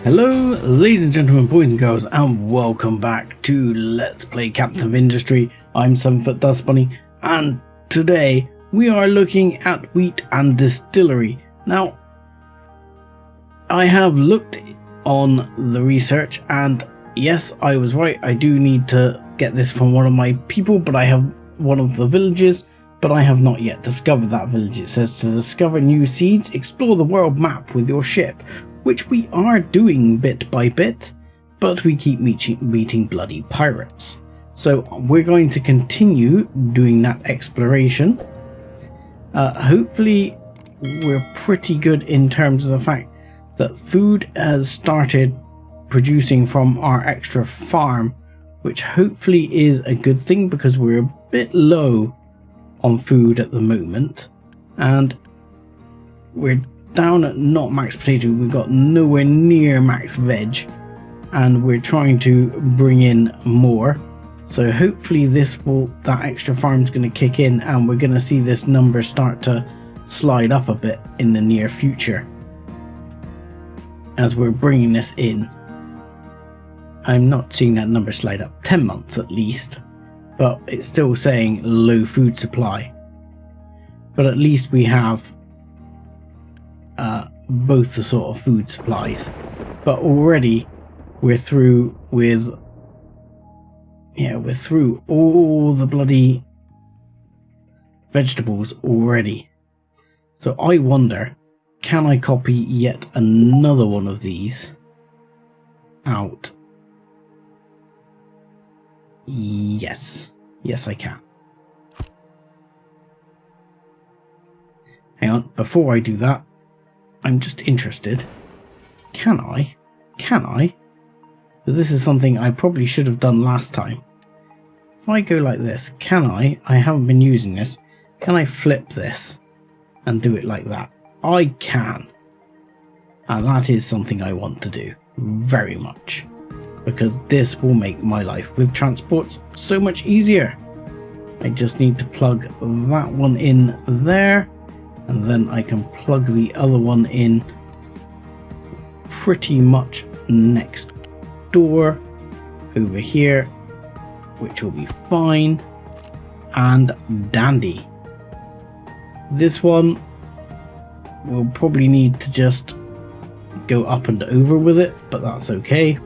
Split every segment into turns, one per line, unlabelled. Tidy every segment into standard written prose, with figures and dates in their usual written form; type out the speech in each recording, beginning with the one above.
Hello ladies and gentlemen, boys and girls, and welcome back to Let's Play Captain of Industry. I'm 7foot Dust Bunny, and today we are looking at wheat and distillery. Now, I have looked on the research, and yes, I was right. I do need to get this from one of my people, but I have one of the villages, but I have not yet discovered that village. It says to discover new seeds, explore the world map with your ship, which we are doing bit by bit, but we keep meeting bloody pirates. So we're going to continue doing that exploration. Hopefully we're pretty good in terms of the fact that food has started producing from our extra farm, which hopefully is a good thing because we're a bit low on food at the moment, and we're down at not max potato. We've got nowhere near max veg, and we're trying to bring in more. So hopefully that extra farm's going to kick in, and we're going to see this number start to slide up a bit in the near future as we're bringing this in. I'm not seeing that number slide up 10 months at least, but it's still saying low food supply. But at least we have both the sort of food supplies. But already we're through with we're through all the bloody vegetables already. So I wonder, can I copy yet another one of these out? Yes I can. Hang on, before I do that, I'm just interested. Can I? Because this is something I probably should have done last time. If I go like this, can I haven't been using this, can I flip this and do it like that? I can. And that is something I want to do very much, because this will make my life with transports so much easier. I just need to plug that one in there, and then I can plug the other one in pretty much next door over here, which will be fine and dandy. This one will probably need to just go up and over with it, but that's okay.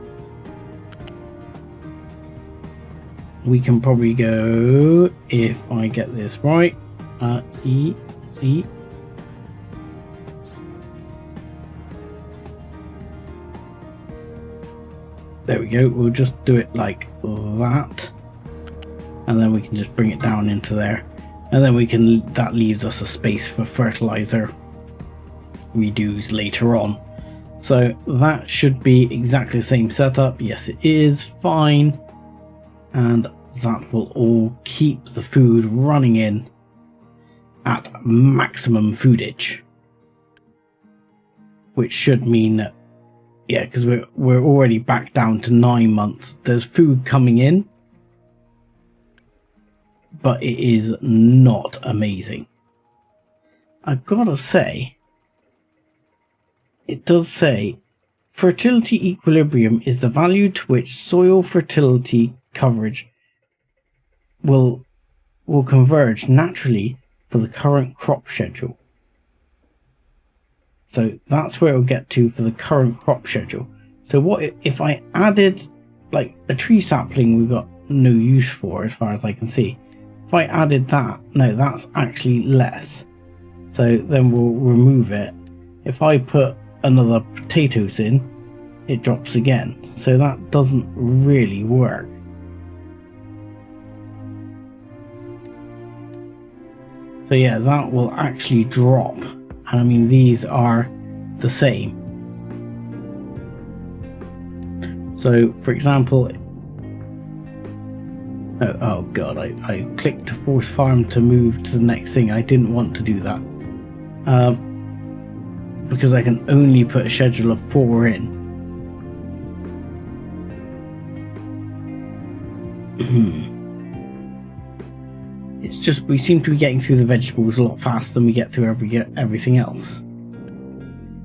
We can probably go, if I get this right, E. There we go, we'll just do it like that, and then we can just bring it down into there, and then that leaves us a space for fertilizer redos later on. So that should be exactly the same setup. Yes, it is fine, and that will all keep the food running in at maximum foodage, which should mean that, yeah, because we're already back down to 9 months. There's food coming in, but it is not amazing. I've got to say, it does say fertility equilibrium is the value to which soil fertility coverage will converge naturally for the current crop schedule. So that's where it'll get to for the current crop schedule. So what if I added, like, a tree sapling we've got no use for as far as I can see. If I added that, no, that's actually less. So then we'll remove it. If I put another potatoes in, it drops again. So that doesn't really work. So yeah, that will actually drop. And I mean, these are the same. So, for example, oh god, I clicked to force farm to move to the next thing. I didn't want to do that. Because I can only put a schedule of 4 in. It's just we seem to be getting through the vegetables a lot faster than we get through everything else.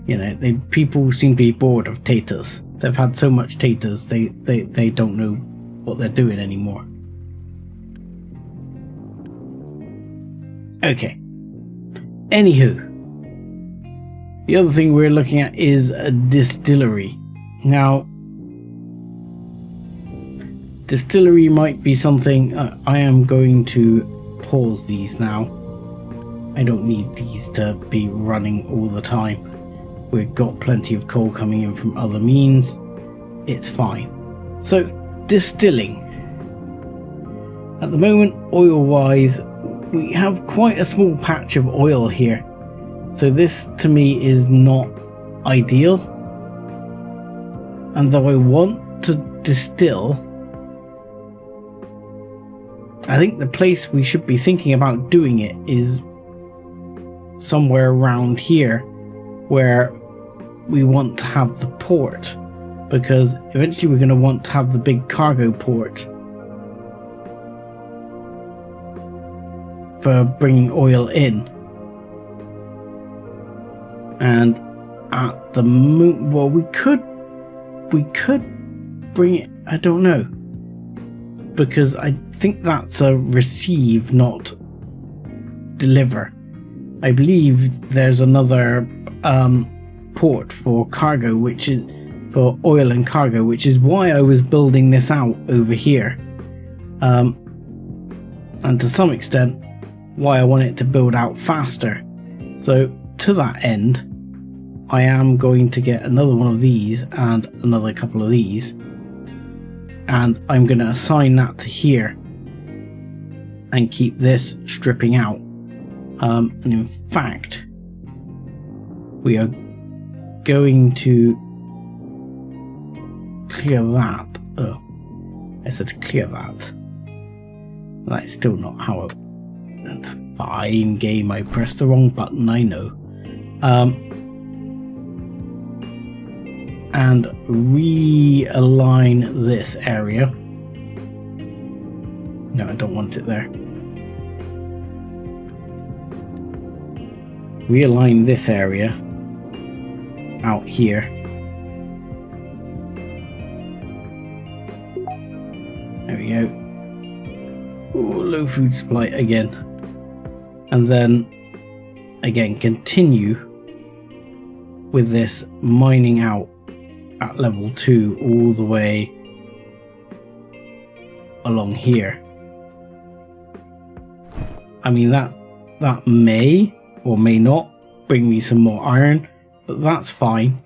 You know, people seem to be bored of taters. They've had so much taters, they don't know what they're doing anymore. Okay. Anywho, the other thing we're looking at is a distillery. Now, distillery might be something. I am going to pause these now. I don't need these to be running all the time. We've got plenty of coal coming in from other means. It's fine. So, distilling. At the moment, oil-wise, we have quite a small patch of oil here. So this, to me, is not ideal. And though I want to distill, I think the place we should be thinking about doing it is somewhere around here, where we want to have the port, because eventually we're going to want to have the big cargo port for bringing oil in. And at the moment, well, we could bring it, I don't know, because I think that's a receive, not deliver. I believe there's another port for cargo, which is for oil and cargo, which is why I was building this out over here, and to some extent why I want it to build out faster. So to that end, I am going to get another one of these and another couple of these, and I'm going to assign that to here and keep this stripping out. And in fact, we are going to clear that. Oh, I said clear that. That's still not how it... Fine game, I pressed the wrong button, I know. And realign this area. No, I don't want it there. Realign this area out here. There we go. Ooh, low food supply again. And then again continue with this mining out at level 2 all the way along here. I mean, that may or may not bring me some more iron, but that's fine.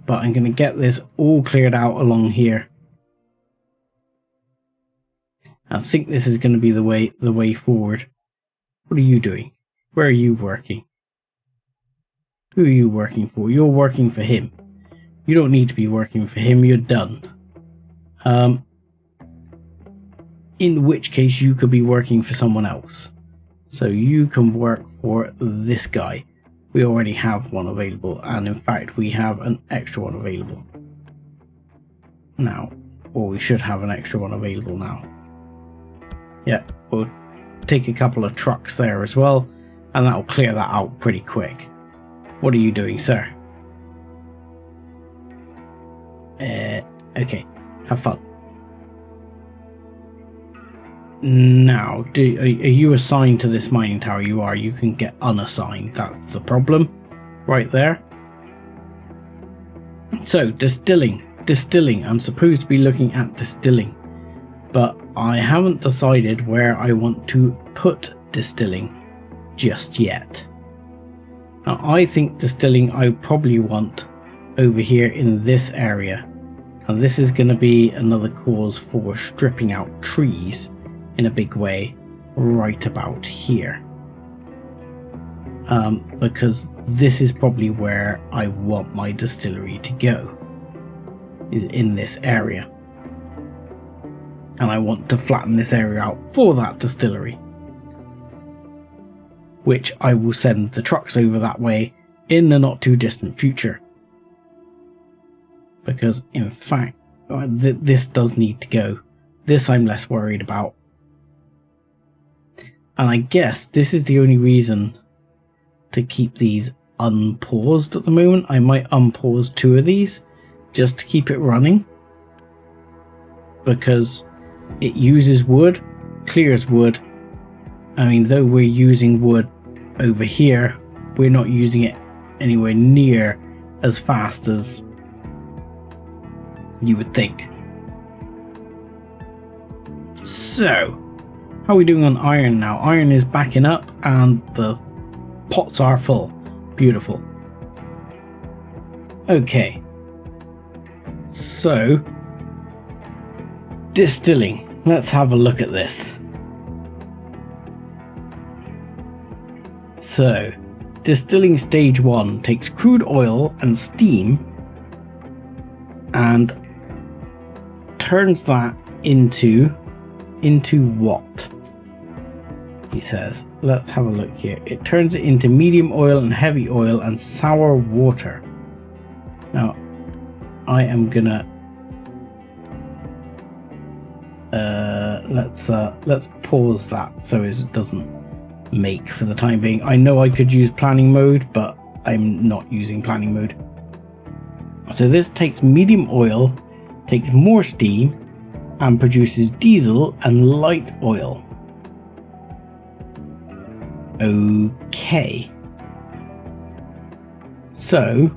But I'm going to get this all cleared out along here. I think this is going to be the way forward. What are you doing? Where are you working? Who are you working for? You're working for him. You don't need to be working for him. You're done. In which case you could be working for someone else. So you can work for this guy. We already have one available, and in fact we have an extra one available now. Or we should have an extra one available now. Yeah, we'll take a couple of trucks there as well, and that'll clear that out pretty quick. What are you doing, sir? Okay, have fun. Now, are you assigned to this mining tower? You are. You can get unassigned. That's the problem right there. So, distilling. I'm supposed to be looking at distilling, but I haven't decided where I want to put distilling just yet. Now, I think distilling I probably want over here in this area, and this is going to be another cause for stripping out trees in a big way right about here, because this is probably where I want my distillery to go, is in this area, and I want to flatten this area out for that distillery, which I will send the trucks over that way in the not too distant future, because in fact this does need to go. This I'm less worried about. And I guess this is the only reason to keep these unpaused at the moment. I might unpause 2 of these just to keep it running, because it uses wood, clears wood. I mean, though we're using wood over here, we're not using it anywhere near as fast as you would think. So, how are we doing on iron now? Iron is backing up and the pots are full. Beautiful. Okay. So, distilling. Let's have a look at this. So, distilling stage 1 takes crude oil and steam and turns that into what? He says, let's have a look here. It turns it into medium oil and heavy oil and sour water. Now, I am gonna let's pause that so it doesn't make for the time being. I know I could use planning mode, but I'm not using planning mode. So this takes medium oil, takes more steam, and produces diesel and light oil. Okay. So,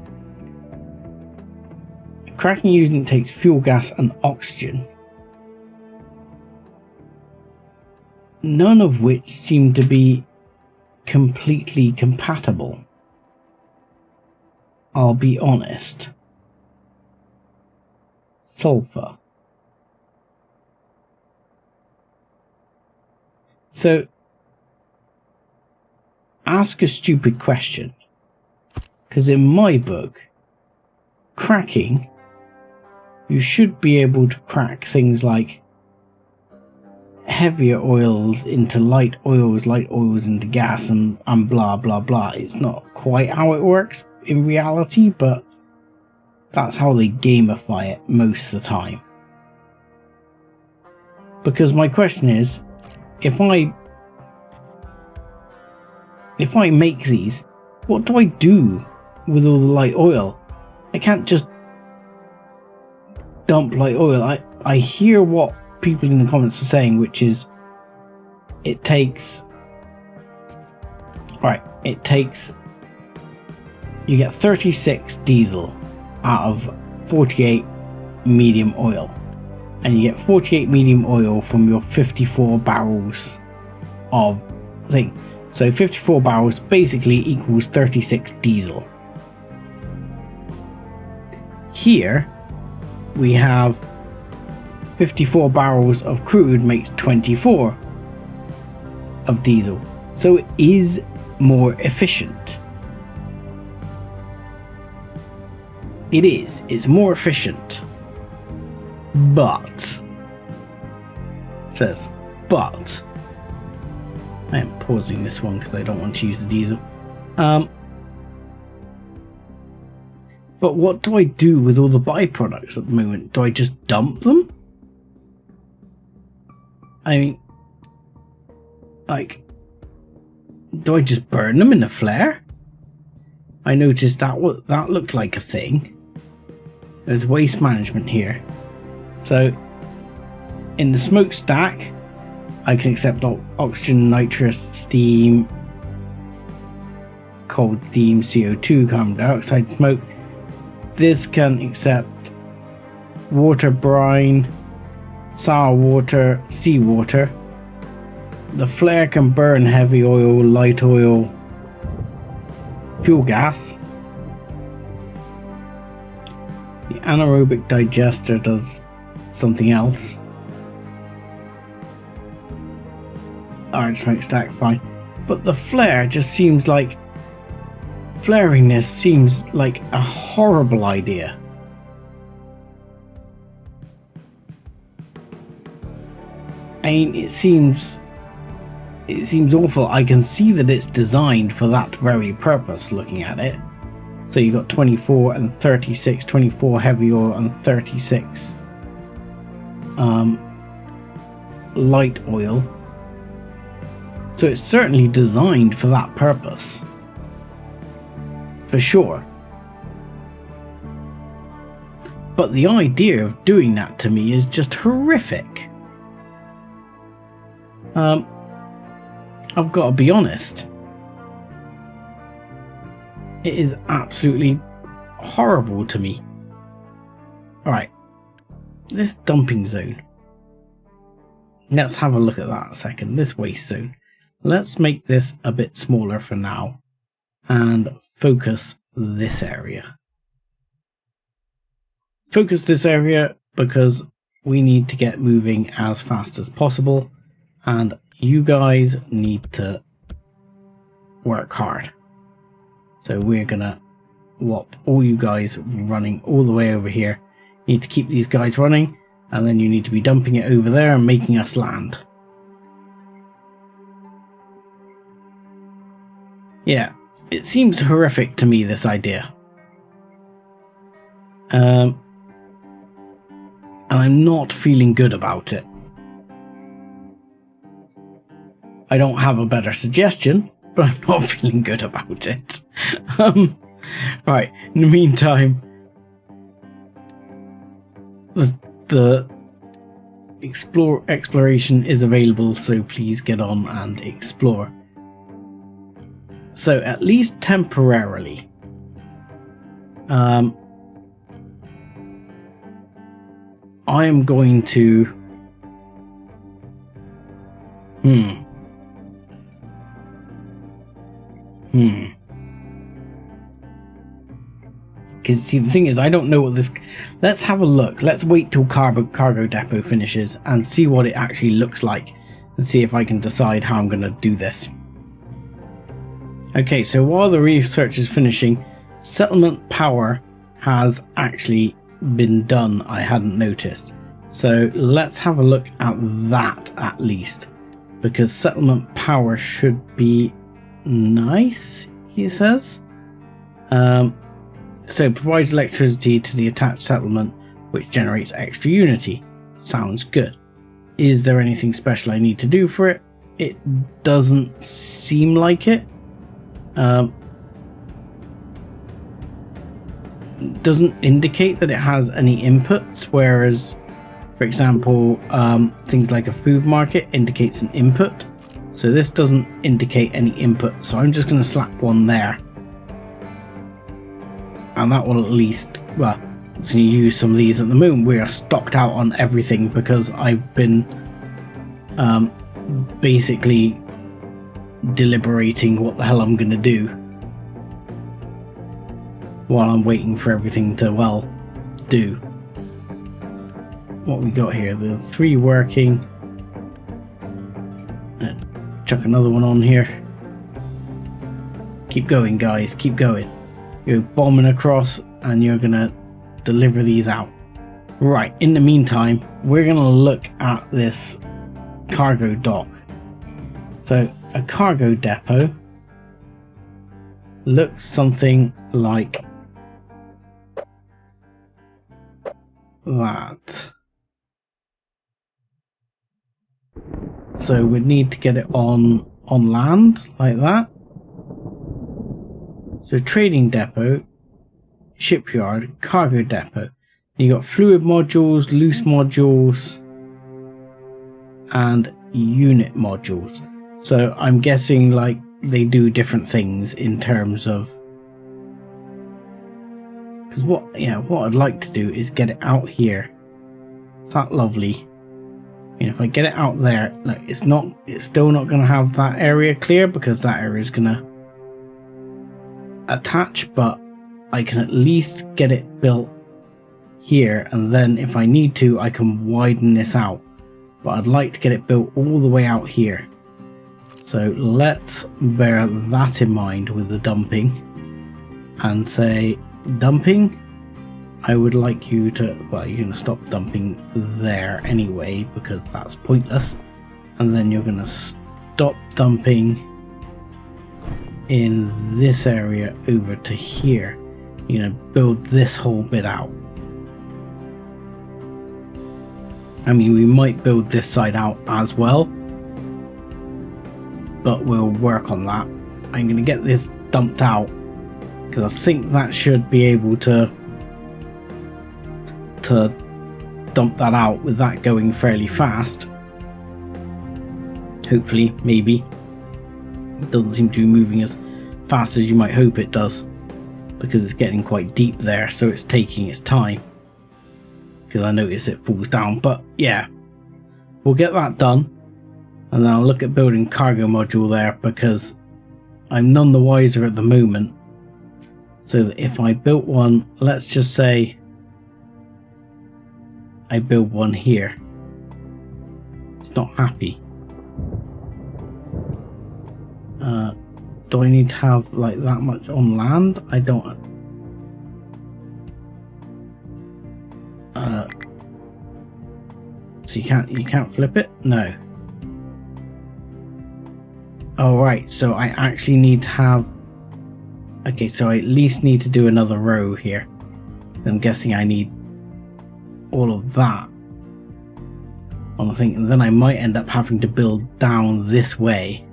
a cracking unit takes fuel gas and oxygen, none of which seem to be completely compatible. I'll be honest. Sulfur. So, ask a stupid question. Because in my book, cracking, you should be able to crack things like heavier oils into light oils into gas, and blah blah blah. It's not quite how it works in reality, but that's how they gamify it most of the time. Because my question is, if I make these, what do I do with all the light oil? I can't just dump light oil. I hear what people in the comments are saying, which is you get 36 diesel out of 48 medium oil, and you get 48 medium oil from your 54 barrels of thing. So 54 barrels basically equals 36 diesel. Here we have 54 barrels of crude makes 24 of diesel. So it is more efficient. It's more efficient. But, I am pausing this one because I don't want to use the diesel. But what do I do with all the byproducts at the moment? Do I just dump them? I mean, do I just burn them in a flare? I noticed that looked like a thing. There's waste management here. So, in the smokestack, I can accept oxygen, nitrous, steam, cold steam, CO2, carbon dioxide, smoke. This can accept water, brine, sour water, seawater. The flare can burn heavy oil, light oil, fuel gas. The anaerobic digester does something else. Alright, smokestack, fine. But the flare just seems like... Flaring this seems like a horrible idea. I mean, it seems awful. I can see that it's designed for that very purpose, looking at it. So you got 24 and 36, 24 heavy oil and 36 light oil. So it's certainly designed for that purpose. for sure. But the idea of doing that to me is just horrific. I've got to be honest. It is absolutely horrible to me. Alright, this dumping zone. Let's have a look at that a second. This waste zone. Let's make this a bit smaller for now and focus this area. Focus this area because we need to get moving as fast as possible and you guys need to work hard. So we're gonna whop all you guys running all the way over here. You need to keep these guys running and then you need to be dumping it over there and making us land. Yeah, it seems horrific to me, this idea. And I'm not feeling good about it. I don't have a better suggestion, but I'm not feeling good about it. Right, in the meantime, the exploration is available, so please get on and explore. So at least temporarily, I am going to because see, the thing is, I don't know what this... Let's have a look. Let's wait till cargo depot finishes and see what it actually looks like and see if I can decide how I'm going to do this. Okay, so while the research is finishing, settlement power has actually been done. I hadn't noticed. So let's have a look at that at least, because settlement power should be nice, he says. So provides electricity to the attached settlement, which generates extra unity. Sounds good. Is there anything special I need to do for it? It doesn't seem like it. Doesn't indicate that it has any inputs, whereas, for example, things like a food market indicates an input. So this doesn't indicate any input, so I'm just going to slap one there. And that will at least, well, it's going to use some of these at the moment. We are stocked out on everything because I've been basically deliberating what the hell I'm going to do while I'm waiting for everything to, well, do. What we got here? The 3 working. Chuck another one on here. Keep going, guys. Keep going. You're bombing across and you're gonna deliver these out. Right, in the meantime, we're gonna look at this cargo dock. So a cargo depot looks something like that. So we need to get it on land like that. So trading depot, shipyard, cargo depot. You got fluid modules, loose modules, and unit modules. So I'm guessing like they do different things in terms of, because what I'd like to do is get it out here. It's that lovely. And if I get it out there, look, it's still not going to have that area clear because that area is going to attach, but I can at least get it built here, and then if I need to I can widen this out, but I'd like to get it built all the way out here. So let's bear that in mind with the dumping and say, dumping, I would like you to, well, you're going to stop dumping there anyway because that's pointless, and then you're going to stop dumping in this area over to here. You're going to build this whole bit out. I mean, we might build this side out as well, but we'll work on that. I'm going to get this dumped out because I think that should be able to dump that out with that going fairly fast. Hopefully, maybe. It doesn't seem to be moving as fast as you might hope it does, because it's getting quite deep there, so it's taking its time. Because I notice it falls down, but yeah, we'll get that done, and then I'll look at building cargo module there, because I'm none the wiser at the moment. So that if I built one, let's just say I build one here, it's not happy. Do I need to have like that much on land? I don't. So you can't flip it? No. Oh right, so I actually need to have. Okay, so I at least need to do another row here. I'm guessing I need all of that on the thing, and then I might end up having to build down this way.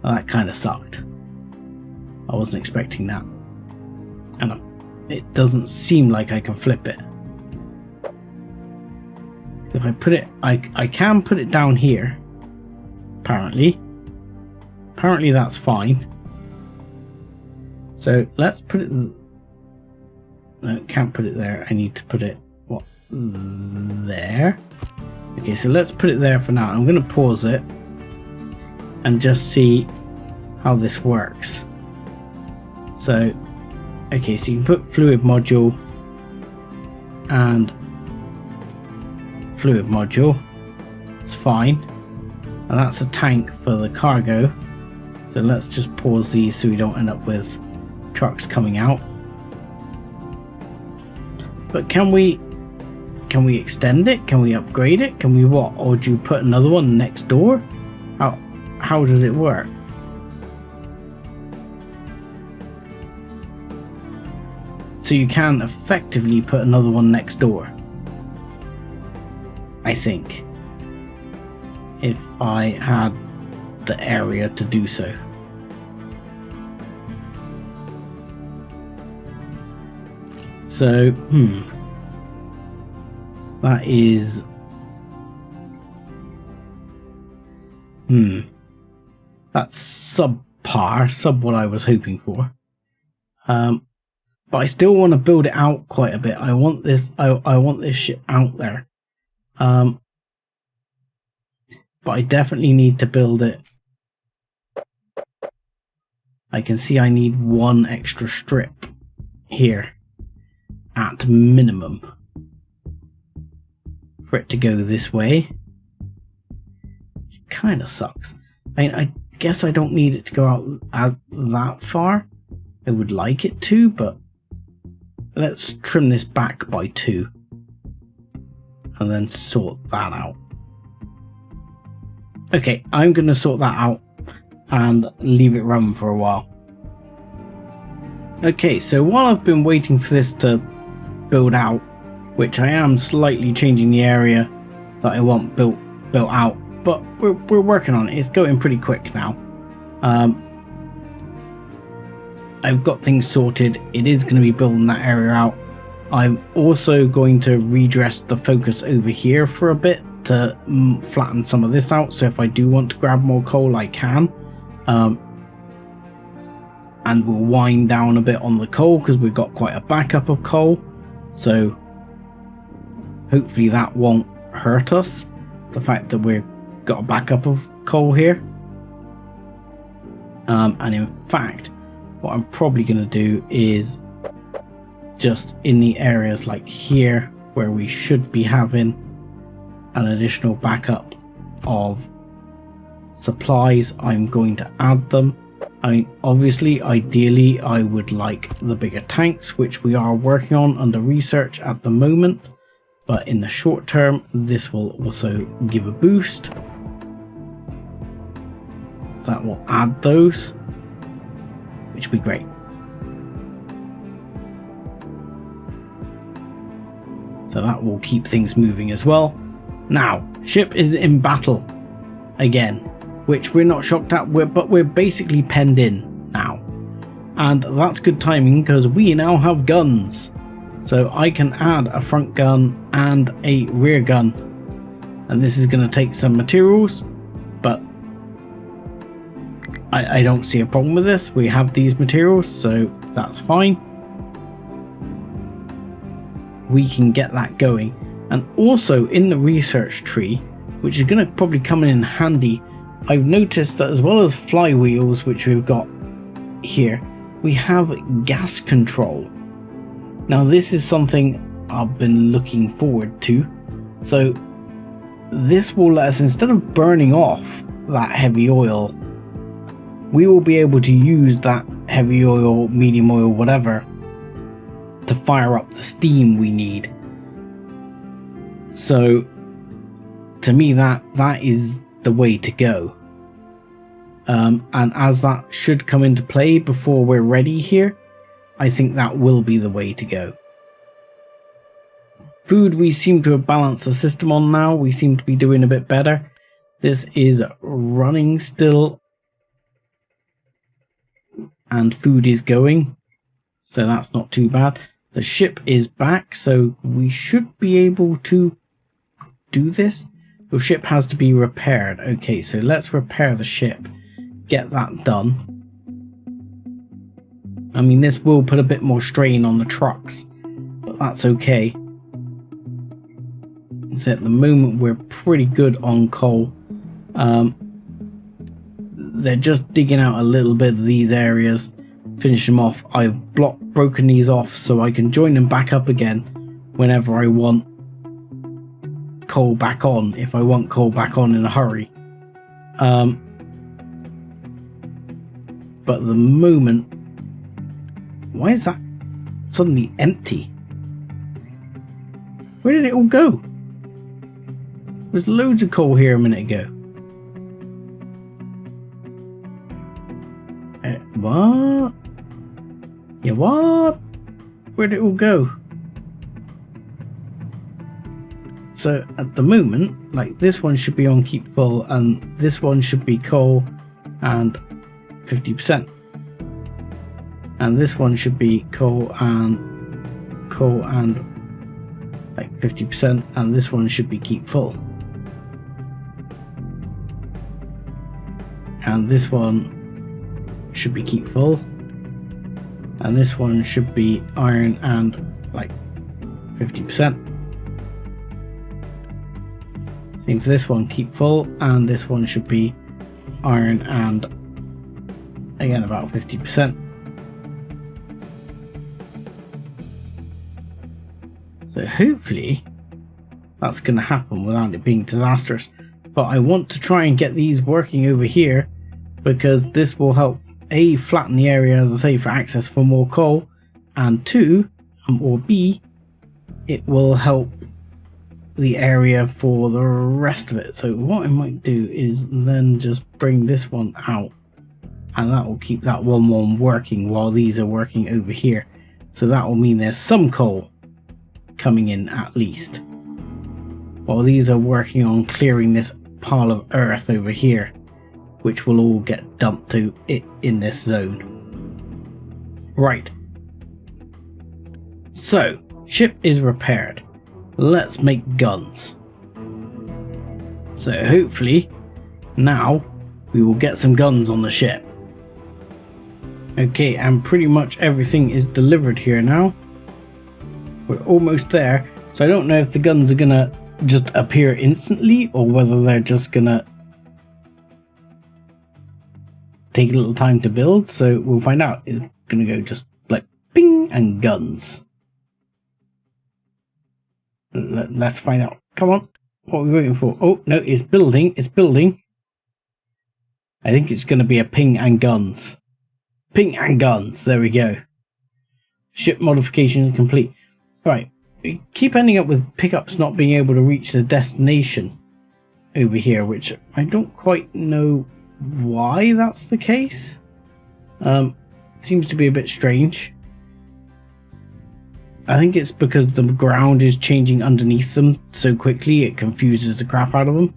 Well, that kind of sucked. I wasn't expecting that, and it doesn't seem like I can flip it. If I put it, I can put it down here. Apparently that's fine. So let's put it. No, can't put it there. I need to put it there. Okay, so let's put it there for now. I'm going to pause it and just see how this works. So, okay, so you can put fluid module and fluid module. It's fine, and that's a tank for the cargo. So let's just pause these so we don't end up with trucks coming out. But can we extend it? Can we upgrade it? Can we what? Or do you put another one next door? How does it work? So you can effectively put another one next door, I think, if I had the area to do so. So, that is, that's sub what I was hoping for. But I still want to build it out quite a bit. I want this shit out there. But I definitely need to build it. I can see I need one extra strip here at minimum for it to go this way. It kind of sucks. I mean, I guess I don't need it to go out that far. I would like it to, but let's trim this back by 2 and then sort that out. Okay, I'm going to sort that out and leave it run for a while. Okay, so while I've been waiting for this to build out, which I am slightly changing the area that I want built out, but we're working on it. It's going pretty quick now. I've got things sorted. It is going to be building that area out. I'm also going to redress the focus over here for a bit to flatten some of this out, so if I do want to grab more coal I can. And we'll wind down a bit on the coal because we've got quite a backup of coal, so hopefully that won't hurt us, the fact that we've got a backup of coal here. And in fact, what I'm probably going to do is just in the areas like here where we should be having an additional backup of supplies, I'm going to add them. I mean, obviously, ideally, I would like the bigger tanks, which we are working on under research at the moment. But in the short term, this will also give a boost. That will add those, which will be great. So that will keep things moving as well. Now, ship is in battle again, which we're not shocked at, but we're basically penned in now. And that's good timing because we now have guns. So I can add a front gun and a rear gun. And this is going to take some materials, but I don't see a problem with this. We have these materials, so that's fine. We can get that going. And also in the research tree, which is going to probably come in handy, I've noticed that as well as flywheels, which we've got here, we have gas control. Now this is something I've been looking forward to. So this will let us, instead of burning off that heavy oil, we will be able to use that heavy oil, medium oil, whatever, to fire up the steam we need. So to me that is the way to go. And as that should come into play before we're ready here, I think that will be the way to go. Food, we seem to have balanced the system on now. We seem to be doing a bit better. This is running still. And food is going. So that's not too bad. The ship is back, so we should be able to do this. Your ship has to be repaired. Okay, so let's repair the ship. Get that done. I mean, this will put a bit more strain on the trucks, but that's okay. So at the moment we're pretty good on coal. They're just digging out a little bit of these areas, finish them off. I've broken these off so I can join them back up again whenever I want coal back on, if I want coal back on in a hurry. But at the moment, why is that suddenly empty? Where did it all go? There's loads of coal here a minute ago. What? Yeah, what? Where did it all go? So at the moment, like, this one should be on keep full, and this one should be coal and 50%. And this one should be coal and like 50%, and this one should be keep full. And this one should be keep full. And this one should be iron and like 50%. Same for this one, keep full, and this one should be iron and again about 50%. So hopefully that's going to happen without it being disastrous. But I want to try and get these working over here, because this will help A, flatten the area, as I say, for access for more coal, and 2, or B, it will help the area for the rest of it. So what I might do is then just bring this one out, and that will keep that one working while these are working over here. So that will mean there's some coal coming in at least, while these are working on clearing this pile of earth over here, which will all get dumped to it in this zone. Right. So, ship is repaired. Let's make guns. So hopefully now we will get some guns on the ship. Okay, and pretty much everything is delivered here now. We're almost there. So I don't know if the guns are gonna just appear instantly, or whether they're just gonna take a little time to build. So we'll find out. It's gonna go just like ping and guns. Let's find out. Come on. What are we waiting for? Oh, no, it's building. It's building. I think it's going to be a ping and guns. Ping and guns. There we go. Ship modification complete. Right. We keep ending up with pickups not being able to reach the destination over here, which I don't quite know why that's the case. Seems to be a bit strange. I think it's because the ground is changing underneath them so quickly it confuses the crap out of them.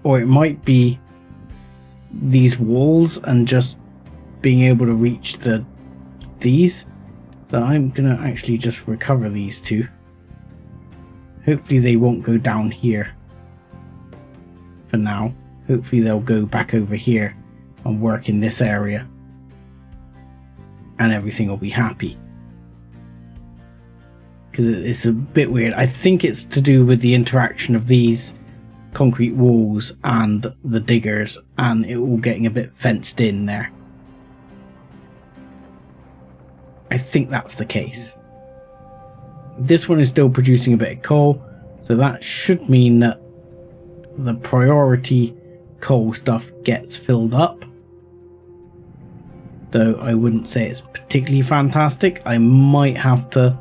Or it might be these walls and just being able to reach these. So I'm gonna actually just recover these two. Hopefully they won't go down here for now. Hopefully they'll go back over here and work in this area, and everything will be happy. Because it's a bit weird. I think it's to do with the interaction of these concrete walls and the diggers, and it all getting a bit fenced in there. I think that's the case. This one is still producing a bit of coal, so that should mean that the priority coal stuff gets filled up. Though I wouldn't say it's particularly fantastic. I might have to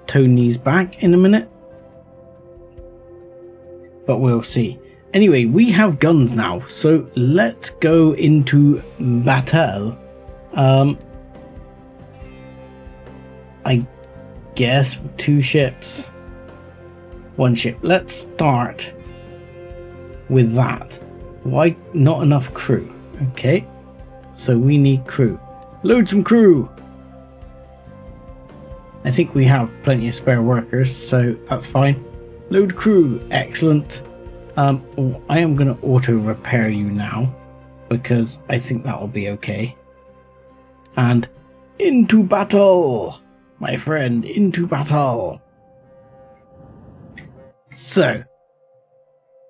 tone these back in a minute, but we'll see. Anyway, we have guns now, so let's go into battle. I guess 2 ships, 1 ship. Let's start with that. Why not enough crew? Okay, so we need crew. Load some crew. I think we have plenty of spare workers, so that's fine. Load crew. Excellent. I am going to auto repair you now, because I think that will be okay. And into battle, my friend, into battle. So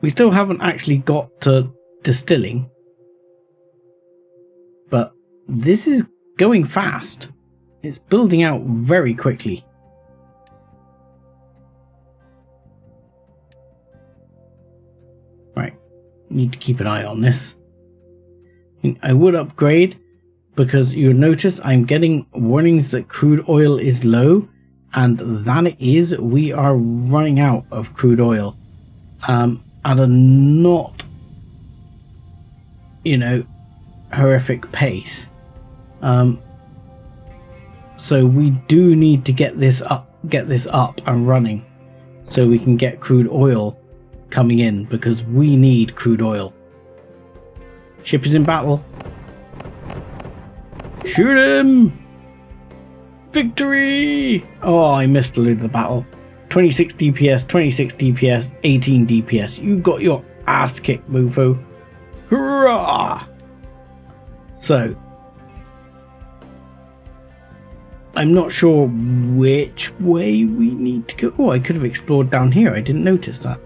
we still haven't actually got to distilling, but this is going fast. It's building out very quickly. Right, need to keep an eye on this. I would upgrade, because you'll notice I'm getting warnings that crude oil is low, and that it is. We are running out of crude oil at a not, horrific pace. So we do need to get this up and running, so we can get crude oil coming in, because we need crude oil. Ship is in battle. Shoot him! Victory! Oh, I missed a load of the battle. 26 DPS, 26 DPS, 18 DPS. You got your ass kicked, mofo. Hurrah! So, I'm not sure which way we need to go. Oh, I could have explored down here. I didn't notice that.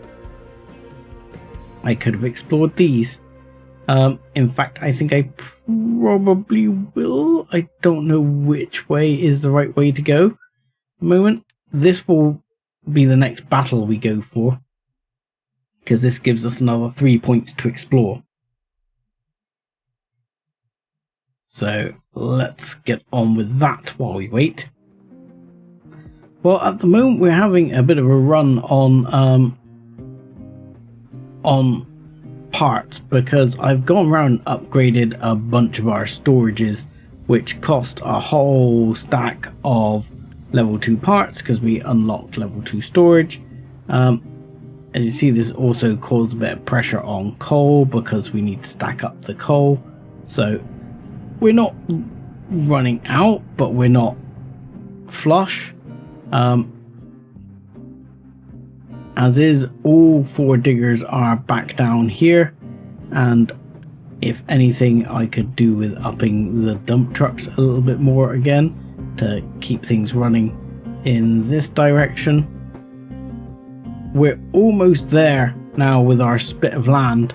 I could have explored these. In fact, I think I probably will. I don't know which way is the right way to go at the moment. This will be the next battle we go for, because this gives us another 3 points to explore. So let's get on with that while we wait. Well, at the moment we're having a bit of a run on parts, because I've gone around and upgraded a bunch of our storages, which cost a whole stack of level 2 parts, because we unlocked level 2 storage. As you see, this also caused a bit of pressure on coal, because we need to stack up the coal. So we're not running out, but we're not flush. As is, all 4 diggers are back down here, and if anything, I could do with upping the dump trucks a little bit more again to keep things running in this direction. We're almost there now with our split of land.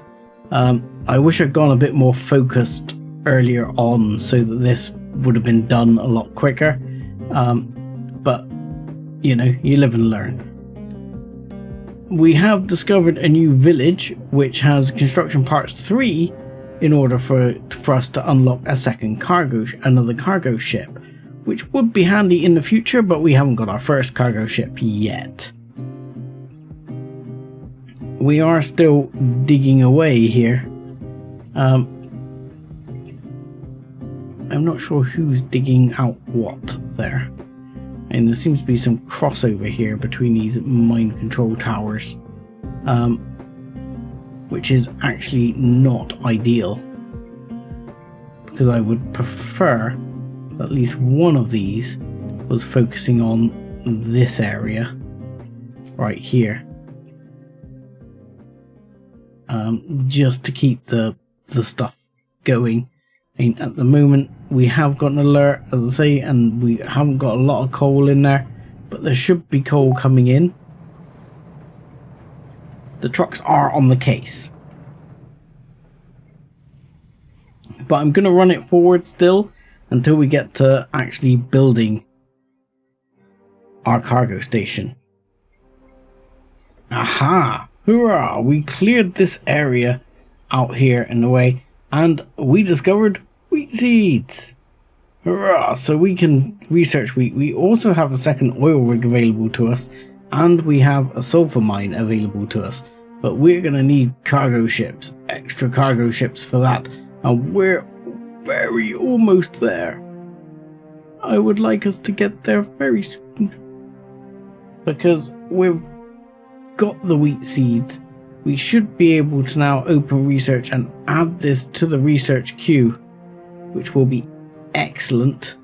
I wish I'd gone a bit more focused earlier on, so that this would have been done a lot quicker. But you live and learn. We have discovered a new village which has construction parts 3 in order for us to unlock another cargo ship, which would be handy in the future, but we haven't got our first cargo ship yet. We are still digging away here. I'm not sure who's digging out what there. And there seems to be some crossover here between these mine control towers, which is actually not ideal. because I would prefer at least one of these was focusing on this area right here, just to keep the stuff going. I mean, at the moment we have got an alert, as I say, and we haven't got a lot of coal in there, but there should be coal coming in. The trucks are on the case, but I'm going to run it forward still until we get to actually building our cargo station. Aha! Hurrah! We cleared this area out here in the way, and we discovered wheat seeds! Hurrah! So we can research wheat. We also have a second oil rig available to us, and we have a sulfur mine available to us. But we're going to need cargo ships, extra cargo ships for that, and we're very almost there. I would like us to get there very soon, because we've got the wheat seeds. We should be able to now open research and add this to the research queue, which will be excellent.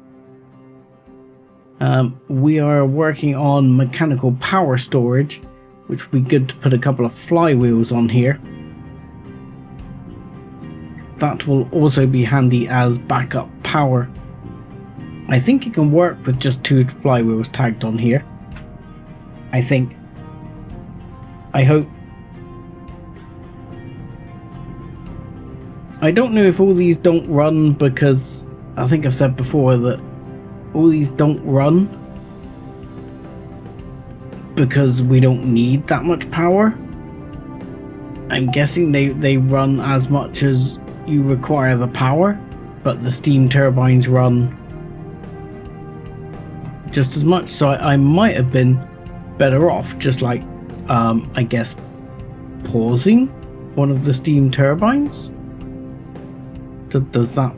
We are working on mechanical power storage, which would be good to put a couple of flywheels on here. That will also be handy as backup power. I think it can work with just 2 flywheels tagged on here. I think. I hope. I don't know if all these don't run, because I think I've said before that all these don't run because we don't need that much power. I'm guessing they run as much as you require the power, but the steam turbines run just as much. So I might have been better off just like I guess pausing one of the steam turbines. Does that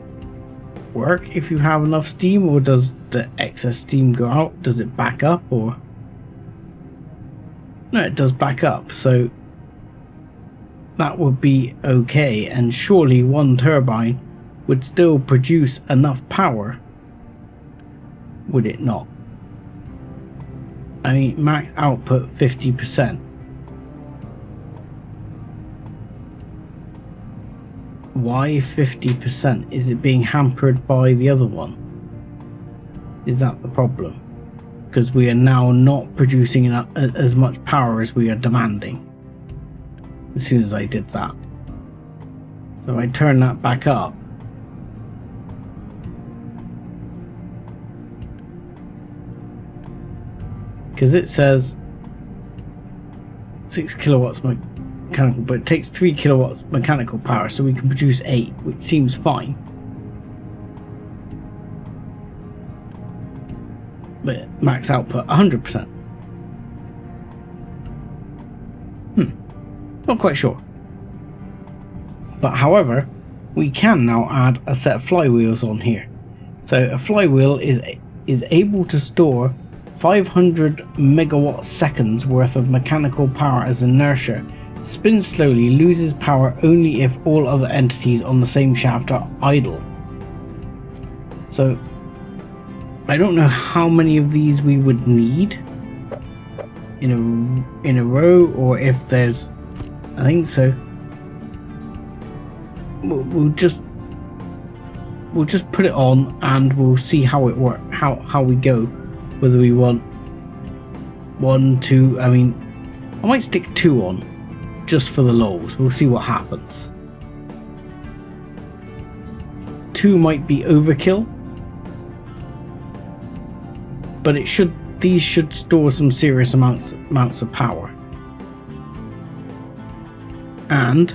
work if you have enough steam, or does the excess steam go out? Does it back up? Or no, it does back up, so that would be okay, and surely one turbine would still produce enough power, would it not? I mean, max output 50%. Why 50%? Is it being hampered by the other one? Is that the problem? Because we are now not producing enough, as much power as we are demanding. As soon as I did that. So I turn that back up. Because it says 6 kilowatts mechanical, but it takes 3 kilowatts mechanical power, so we can produce 8, which seems fine. But max output 100%. Not quite sure. But however, we can now add a set of flywheels on here. So a flywheel is able to store 500 megawatt seconds worth of mechanical power as inertia. Spins slowly, loses power only if all other entities on the same shaft are idle. So I don't know how many of these we would need in a row, or if there's, I think so. We'll just put it on and we'll see how it works, how we go, whether we want 1, 2. I mean, I might stick 2 on just for the lols. We'll see what happens. 2 might be overkill, but these should store some serious amounts of power. And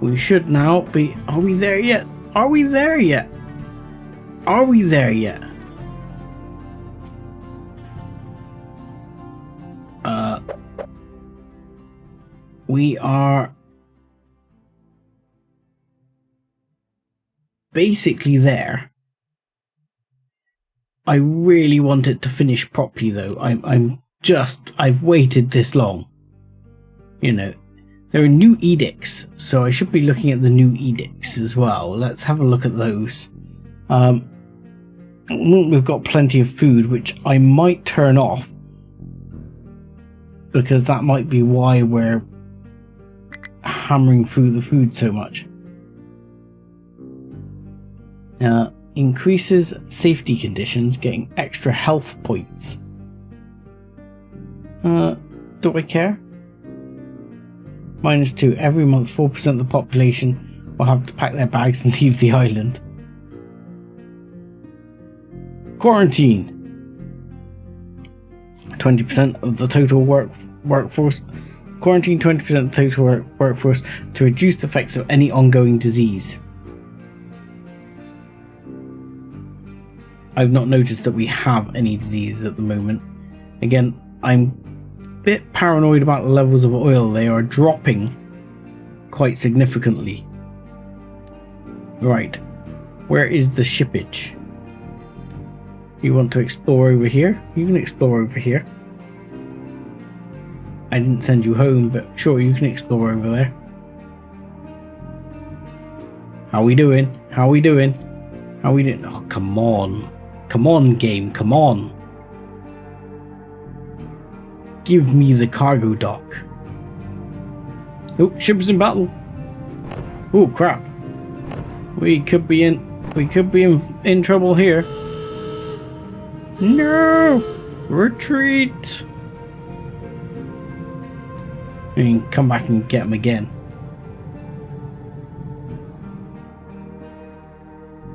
we should now be... Are we there yet? Are we there yet? Are we there yet? We are basically there. I really want it to finish properly though. I've waited this long. You know, There are new edicts, so I should be looking at the new edicts as well. Let's have a look at those. We've got plenty of food, which I might turn off, because that might be why we're hammering through the food so much. Increases safety conditions, getting extra health points. Do I care? -2. Every month, 4% of the population will have to pack their bags and leave the island. Quarantine. 20% of the total workforce. Quarantine 20% of the total workforce to reduce the effects of any ongoing disease. I've not noticed that we have any diseases at the moment. Again, I'm a bit paranoid about the levels of oil. They are dropping quite significantly. Right, where is the shippage? You want to explore over here? You can explore over here. I didn't send you home, but sure, you can explore over there. How we doing? How we doing? How we doing? Oh, come on. Come on, game, come on. Give me the cargo dock. Oh, ship is in battle. Oh, crap. We could be in trouble here. No! Retreat! You can come back and get him again.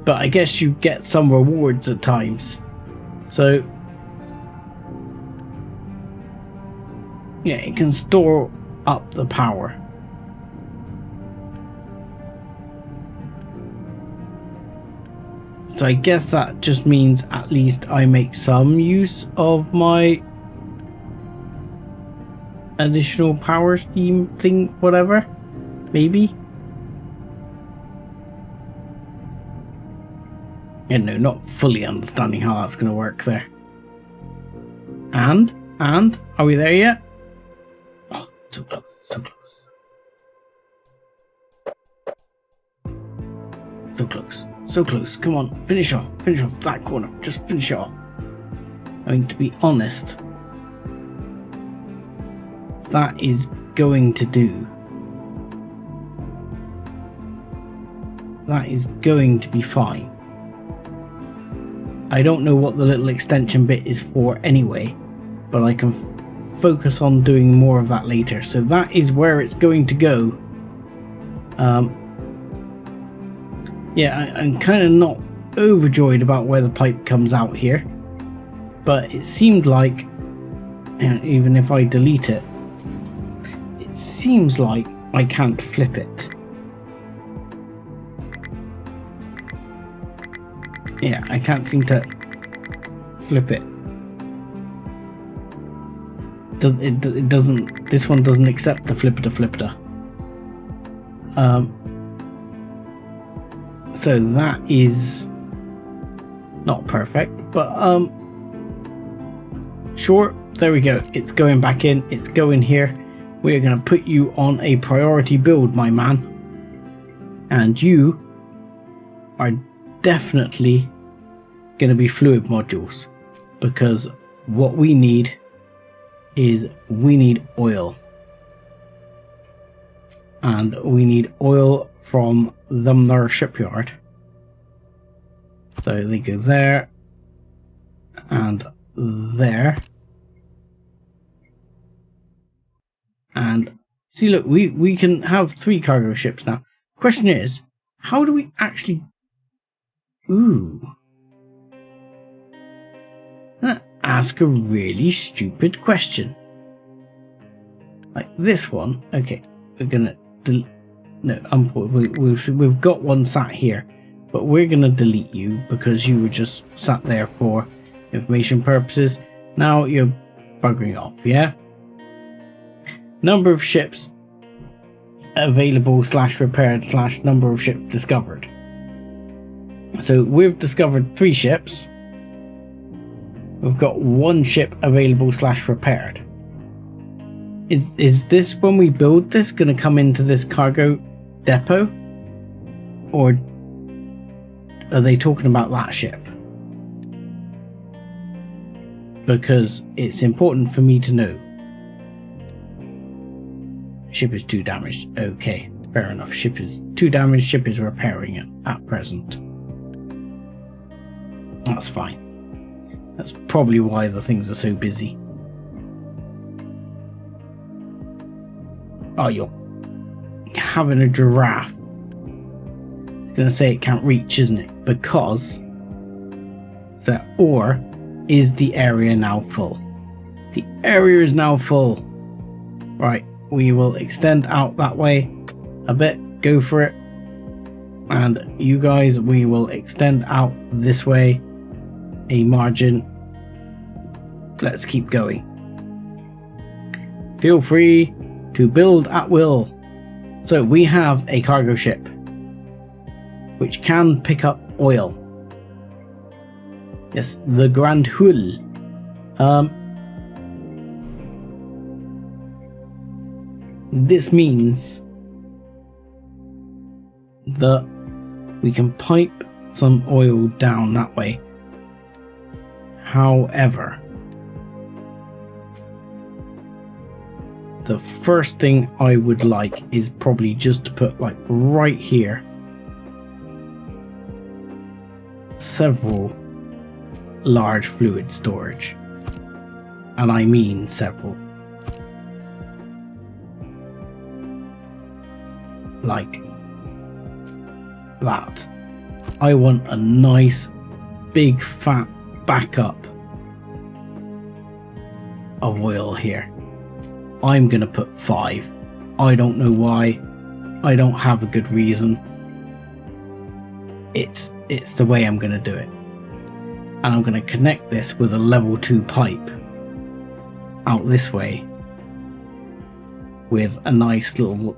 But I guess you get some rewards at times. So yeah, it can store up the power. So I guess that just means at least I make some use of my additional power steam thing, whatever. Maybe. Yeah, no, not fully understanding how that's going to work there. And, are we there yet? Oh, so close, so close. So close, so close. Come on, finish off that corner. Just finish it off. I mean, to be honest, that is going to do. That is going to be fine. I don't know what the little extension bit is for anyway, but I can focus on doing more of that later. So that is where it's going to go. Yeah, I'm kind of not overjoyed about where the pipe comes out here, but it seemed like, even if I delete it, it seems like I can't flip it. Yeah, I can't seem to flip it. It doesn't. This one doesn't accept the flipper. So that is not perfect, but sure. There we go. It's going back in. It's going here. We are going to put you on a priority build, my man, and you are definitely going to be fluid modules, because what we need is oil, and we need oil from their shipyard. So they go there and there, and see, look, we can have 3 cargo ships now. Question is, how do we actually... Ooh. Ask a really stupid question. Like this one. Okay, we're gonna we've got one sat here, but we're gonna delete you because you were just sat there for information purposes. Now you're buggering off, yeah? Number of ships available / repaired / number of ships discovered. So we've discovered 3 ships. We've got 1 ship available / repaired. Is this, when we build this, going to come into this cargo depot? Or are they talking about that ship? Because it's important for me to know. Ship is too damaged. Okay, fair enough. Ship is too damaged. Ship is repairing it at present. That's fine. That's probably why the things are so busy. Oh, you're having a giraffe. It's going to say it can't reach, isn't it? Because that, or is the area now full? The area is now full. Right, we will extend out that way a bit. Go for it. And you guys, we will extend out this way a margin. Let's keep going. Feel free to build at will. So we have a cargo ship which can pick up oil. Yes, the Grand Hull. This means that we can pipe some oil down that way. However, the first thing I would like is probably just to put, like, right here, several large fluid storage. And I mean several. Like that. I want a nice big fat backup of oil here. I'm gonna put 5. I don't know why. I don't have a good reason. It's the way I'm gonna do it. And I'm gonna connect this with a level 2 pipe out this way with a nice little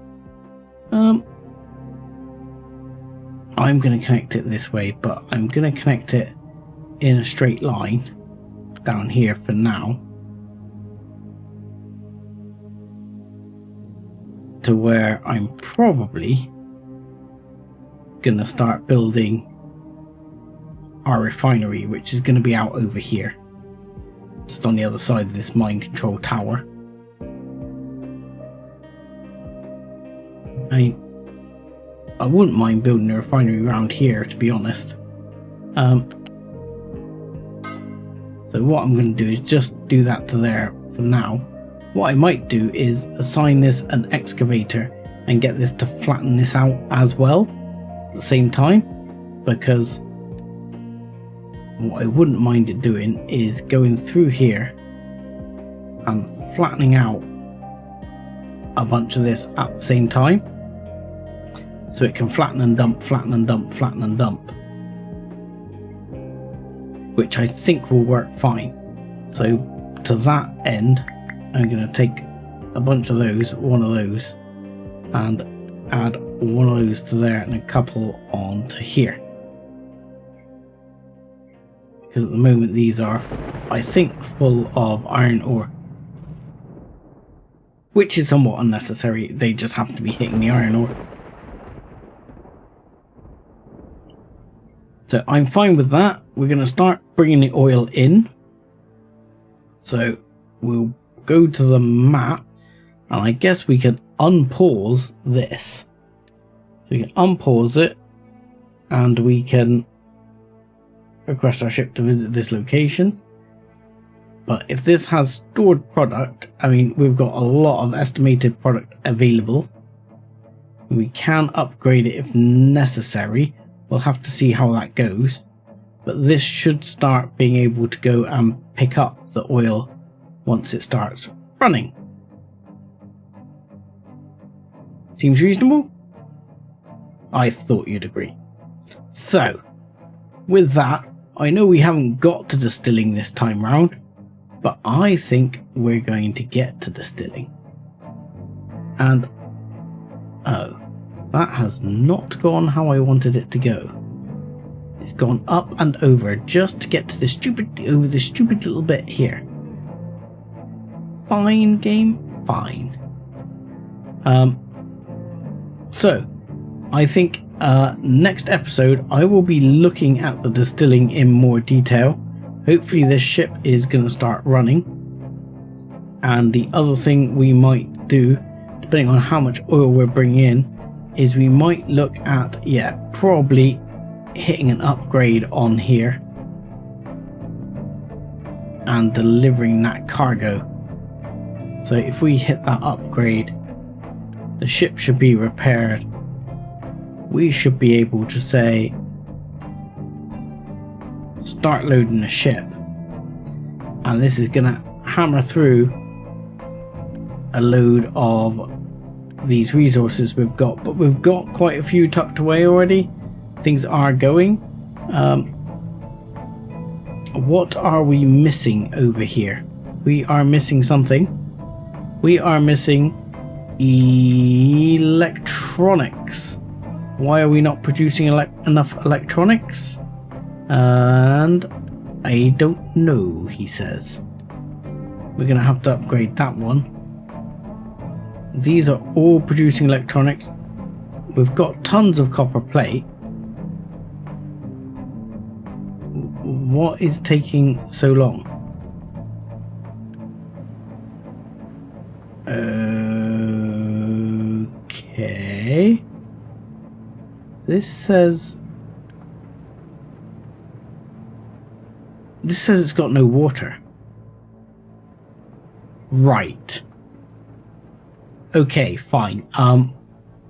I'm gonna connect it this way, but I'm gonna connect it in a straight line down here for now, to where I'm probably gonna start building our refinery, which is gonna be out over here, just on the other side of this mind control tower. I wouldn't mind building a refinery around here, to be honest. So what I'm going to do is just do that to there for now. What I might do is assign this an excavator and get this to flatten this out as well at the same time, because what I wouldn't mind it doing is going through here and flattening out a bunch of this at the same time, so it can flatten and dump, flatten and dump, flatten and dump, which I think will work fine. So to that end, I'm going to take a bunch of those, one of those, and add one of those to there and a couple on to here. Because at the moment these are, I think, full of iron ore, which is somewhat unnecessary. They just happen to be hitting the iron ore. So I'm fine with that. We're going to start bringing the oil in. So we'll go to the map, and I guess we can unpause this. So we can unpause it, and we can request our ship to visit this location. But if this has stored product, I mean, we've got a lot of estimated product available. We can upgrade it if necessary. We'll have to see how that goes, but this should start being able to go and pick up the oil once it starts running. Seems reasonable? I thought you'd agree. So, with that, I know we haven't got to distilling this time round, but I think we're going to get to distilling. And, oh. That has not gone how I wanted it to go. It's gone up and over just to get to this stupid little bit here. Fine, game, fine. So I think next episode I will be looking at the distilling in more detail. Hopefully this ship is going to start running. And the other thing we might do, depending on how much oil we're bringing in, is we might look at, probably hitting an upgrade on here and delivering that cargo. So if we hit that upgrade, the ship should be repaired. We should be able to say, start loading the ship. And this is going to hammer through a load of these resources we've got. But we've got quite a few tucked away already. Things are going. What are we missing over here? We are missing something. We are missing electronics. Why are we not producing enough electronics? And I don't know, he says. We're going to have to upgrade that one. These are all producing electronics. We've got tons of copper plate. What is taking so long? Okay. This says it's got no water. Right. Okay, fine.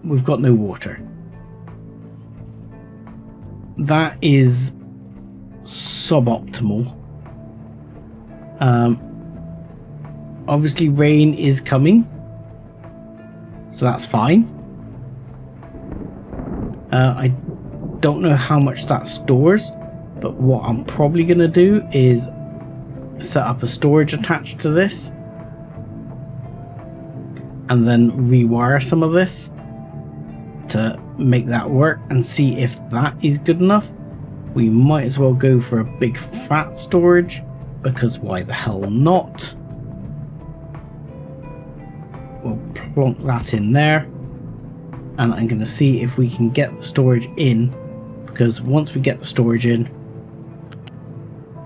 We've got no water. That is suboptimal. Obviously rain is coming, so that's fine. I don't know how much that stores, but what I'm probably going to do is set up a storage attached to this and then rewire some of this to make that work and see if that is good enough. We might as well go for a big fat storage, because why the hell not? We'll plonk that in there, and I'm going to see if we can get the storage in, because once we get the storage in,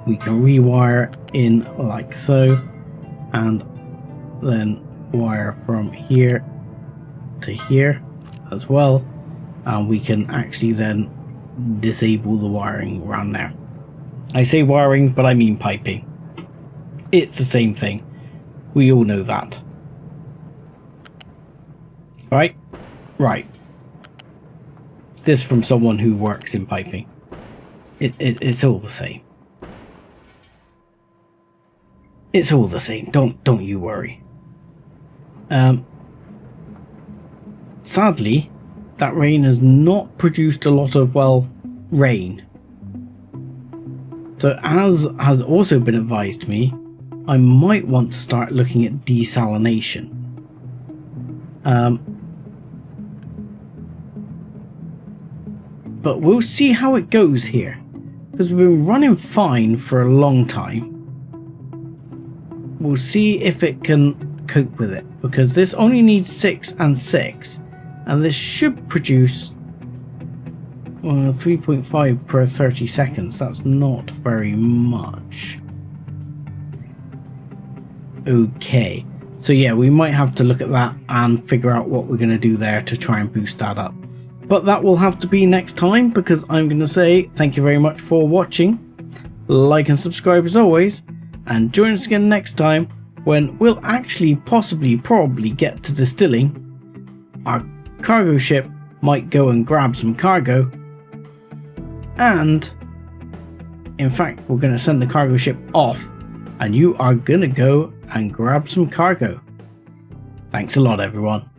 we can rewire in like so, and then wire from here to here as well, and we can actually then disable the wiring around there. I say wiring, but I mean piping. It's the same thing. We all know that. Right? Right. This from someone who works in piping. It's all the same. It's all the same. Don't you worry. Sadly, that rain has not produced a lot of, rain. So as has also been advised to me, I might want to start looking at desalination. But we'll see how it goes here, because we've been running fine for a long time. We'll see if it can cope with it, because this only needs 6 and 6, and this should produce 3.5 per 30 seconds. That's not very much. Okay, so yeah, we might have to look at that and figure out what we're going to do there to try and boost that up. But that will have to be next time, because I'm going to say thank you very much for watching. Like and subscribe as always, and join us again next time when we'll actually probably get to distilling. Our cargo ship might go and grab some cargo, and in fact we're going to send the cargo ship off and you are going to go and grab some cargo. Thanks a lot, everyone.